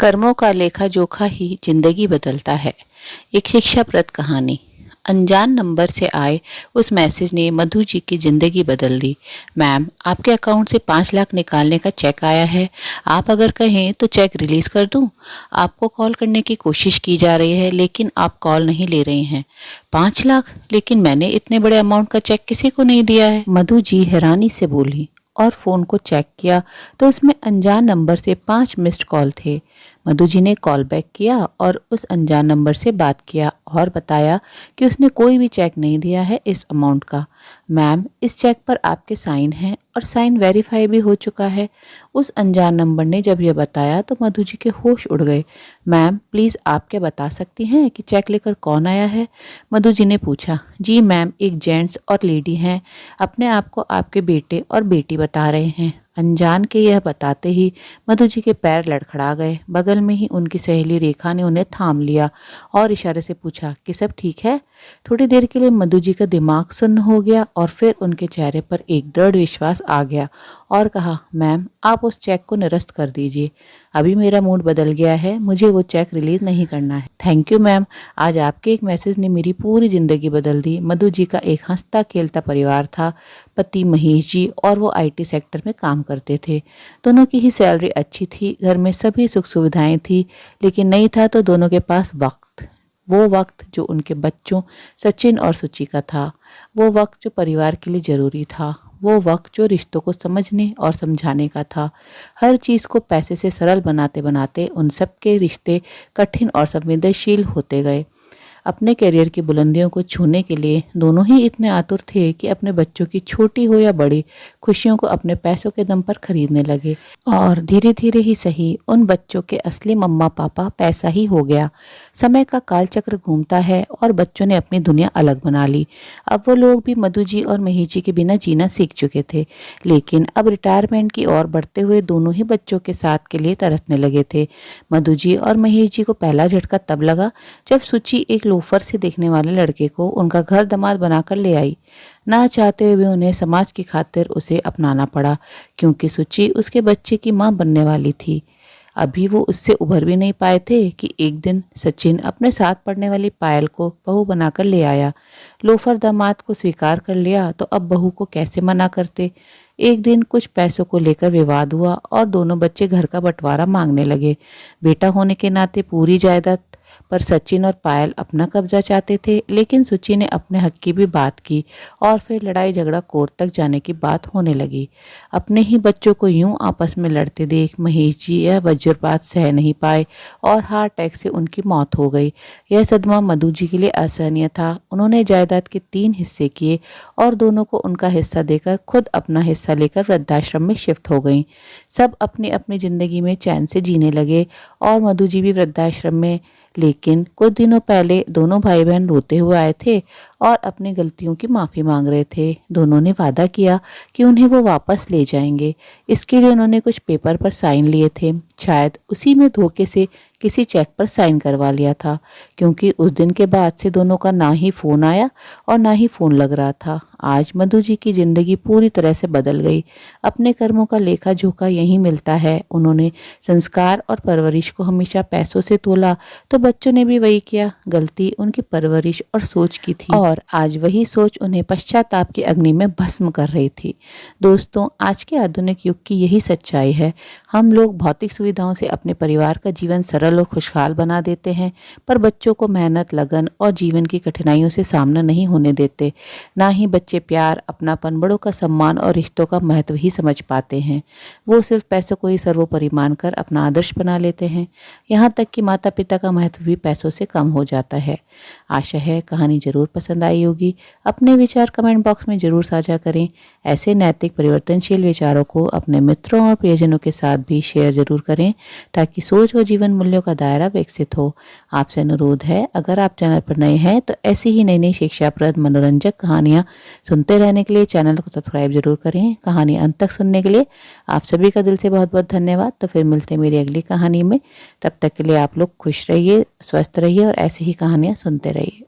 कर्मों का लेखा जोखा ही जिंदगी बदलता है। एक शिक्षाप्रद कहानी। अनजान नंबर से आए उस मैसेज ने मधु जी की जिंदगी बदल दी। मैम, आपके अकाउंट से 5 लाख निकालने का चेक आया है। आप अगर कहें तो चेक रिलीज कर दूं। आपको कॉल करने की कोशिश की जा रही है लेकिन आप कॉल नहीं ले रहे हैं। 5 लाख? लेकिन मैंने इतने बड़े अमाउंट का चेक किसी को नहीं दिया है। मधु जी हैरानी से बोली और फ़ोन को चेक किया तो उसमें अनजान नंबर से 5 मिस्ड कॉल थे। मधु जी ने कॉल बैक किया और उस अनजान नंबर से बात किया और बताया कि उसने कोई भी चेक नहीं दिया है इस अमाउंट का। मैम, इस चेक पर आपके साइन हैं और साइन वेरीफाई भी हो चुका है। उस अनजान नंबर ने जब यह बताया तो मधु जी के होश उड़ गए। मैम, प्लीज़ आप क्या बता सकती हैं कि चेक लेकर कौन आया है? मधु जी ने पूछा। जी मैम, एक जेंट्स और लेडी हैं। अपने आप को आपके बेटे और बेटी बता रहे हैं। अनजान के यह बताते ही मधु जी के पैर लड़खड़ा गए। बगल में ही उनकी सहेली रेखा ने उन्हें थाम लिया और इशारे से पूछा कि सब ठीक है। थोड़ी देर के लिए मधु जी का दिमाग सुन्न हो गया और फिर उनके चेहरे पर एक दृढ़ विश्वास आ गया और कहा, मैम, आप उस चेक को निरस्त कर दीजिए। अभी मेरा मूड बदल गया है, मुझे वो चेक रिलीज नहीं करना है। थैंक यू मैम, आज आपके एक मैसेज ने मेरी पूरी ज़िंदगी बदल दी। मधु जी का एक हंसता खेलता परिवार था। पति महेश जी और वो आईटी सेक्टर में काम करते थे। दोनों की ही सैलरी अच्छी थी, घर में सभी सुख सुविधाएं थी, लेकिन नहीं था तो दोनों के पास वक्त। वो वक्त जो उनके बच्चों सचिन और सुचि का था, वो वक्त जो परिवार के लिए ज़रूरी था, वो वक्त जो रिश्तों को समझने और समझाने का था। हर चीज़ को पैसे से सरल बनाते बनाते उन सब के रिश्ते कठिन और संवेदनशील होते गए। अपने करियर की बुलंदियों को छूने के लिए दोनों ही इतने आतुर थे कि अपने बच्चों की छोटी हो या बड़ी खुशियों को अपने पैसों के दम पर खरीदने लगे। और धीरे धीरे ही सही, उन बच्चों के असली मम्मा पापा पैसा ही हो गया। समय का कालचक्र घूमता है और बच्चों ने अपनी दुनिया अलग बना ली। अब वो लोग भी मधु जी और महेश जी के बिना जीना सीख चुके थे, लेकिन अब रिटायरमेंट की ओर बढ़ते हुए दोनों ही बच्चों के साथ के लिए तरसने लगे थे। मधु जी और महेश जी को पहला झटका तब लगा जब सुचि एक लोफर से देखने वाले लड़के को उनका घर दामाद बनाकर ले आई। ना चाहते हुए उन्हें समाज की खातिर उसे अपनाना पड़ा, क्योंकि सुचि उसके बच्चे की मां बनने वाली थी। अभी वो उससे उभर भी नहीं पाए थे कि एक दिन सचिन अपने साथ पढ़ने वाली पायल को बहू बनाकर ले आया। लोफर दामाद को स्वीकार कर लिया तो अब बहू को कैसे मना करते। एक दिन कुछ पैसों को लेकर विवाद हुआ और दोनों बच्चे घर का बंटवारा मांगने लगे। बेटा होने के नाते पूरी जायदाद पर सचिन और पायल अपना कब्जा चाहते थे, लेकिन सुचि ने अपने हक की भी बात की और फिर लड़ाई झगड़ा कोर्ट तक जाने की बात होने लगी। अपने ही बच्चों को यूं आपस में लड़ते देख महेश जी यह वज्रपात सह नहीं पाए और हार्ट अटैक से उनकी मौत हो गई। यह सदमा मधु जी के लिए असहनीय था। उन्होंने जायदाद के 3 हिस्से किए और दोनों को उनका हिस्सा देकर खुद अपना हिस्सा लेकर वृद्धाश्रम में शिफ्ट हो गई। सब अपनी अपनी जिंदगी में चैन से जीने लगे और मधु जी भी वृद्धाश्रम में। लेकिन कुछ दिनों पहले दोनों भाई बहन रोते हुए आए थे और अपनी गलतियों की माफ़ी मांग रहे थे। दोनों ने वादा किया कि उन्हें वो वापस ले जाएंगे। इसके लिए उन्होंने कुछ पेपर पर साइन लिए थे। शायद उसी में धोखे से किसी चेक पर साइन करवा लिया था, क्योंकि उस दिन के बाद से दोनों का ना ही फ़ोन आया और ना ही फ़ोन लग रहा था। आज मधु जी की ज़िंदगी पूरी तरह से बदल गई। अपने कर्मों का लेखा जोखा यहीं मिलता है। उन्होंने संस्कार और परवरिश को हमेशा पैसों से तोला तो बच्चों ने भी वही किया। गलती उनकी परवरिश और सोच की थी और आज वही सोच उन्हें पश्चाताप की अग्नि में भस्म कर रही थी। दोस्तों, आज के आधुनिक युग की यही सच्चाई है। हम लोग भौतिक सुविधाओं से अपने परिवार का जीवन सरल और खुशहाल बना देते हैं, पर बच्चों को मेहनत, लगन और जीवन की कठिनाइयों से सामना नहीं होने देते। ना ही बच्चे प्यार, अपनापन, बड़ों का सम्मान और रिश्तों का महत्व ही समझ पाते हैं। वो सिर्फ पैसों को ही सर्वोपरि मानकर अपना आदर्श बना लेते हैं। यहाँ तक कि माता पिता का महत्व भी पैसों से कम हो जाता है। आशा है कहानी जरूर पसंद आई होगी। अपने विचार कमेंट बॉक्स में जरूर साझा करें। ऐसे नैतिक परिवर्तनशील विचारों को अपने मित्रों और प्रियजनों के साथ भी शेयर जरूर करें, ताकि सोच व जीवन मूल्यों का दायरा विकसित हो। आपसे अनुरोध है, अगर आप चैनल पर नए हैं तो ऐसी ही नई नई शिक्षाप्रद मनोरंजक कहानियाँ सुनते रहने के लिए चैनल को सब्सक्राइब जरूर करें। कहानी अंत तक सुनने के लिए आप सभी का दिल से बहुत बहुत धन्यवाद। तो फिर मिलते हैं मेरी अगली कहानी में। तब तक के लिए आप लोग खुश रहिए, स्वस्थ रहिए और ऐसी ही कहानियाँ सुनते रहिए।